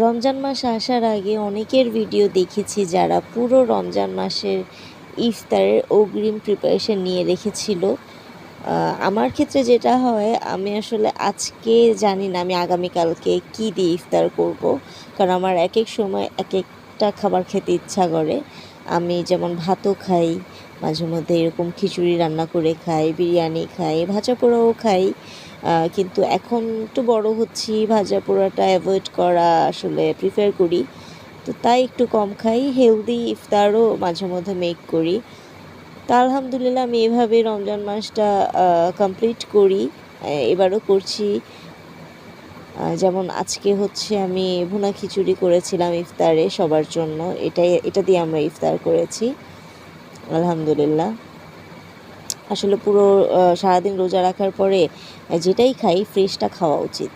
রমজান মাস আসার আগে অনেকের ভিডিও দেখেছি যারা পুরো রমজান মাসের ইফতারের অগ্রিম প্রিপারেশন নিয়ে রেখেছিল। আমার ক্ষেত্রে যেটা হয়, আমি আসলে আজকে জানি না আমি আগামীকালকে কী দিয়ে ইফতার করব, কারণ আমার এক এক সময় এক একটা খাবার খেতে ইচ্ছা করে। আমি যেমন ভাতও খাই, মাঝে মধ্যে এরকম খিচুড়ি রান্না করে খাই, বিরিয়ানি খাই, ভাজা পোড়াও খাই। কিন্তু এখন একটু বড় হচ্ছি, ভাজা পোড়াটা অ্যাভয়েড করা আসলে প্রিফার করি। তো তাই একটু কম খাই, হেলদি ইফতারও মাঝে মধ্যে মেক করি। তা আলহামদুলিল্লাহ আমি এভাবে রমজান মাসটা কমপ্লিট করি, এবারও করছি। যেমন আজকে হচ্ছে আমি ভুনা খিচুড়ি করেছিলাম ইফতারে সবার জন্য, এটা দিয়ে আমরা ইফতার করেছি আলহামদুলিল্লাহ। আসলে পুরো সারাদিন রোজা রাখার পরে যেটাই খাই ফ্রেশটা খাওয়া উচিত।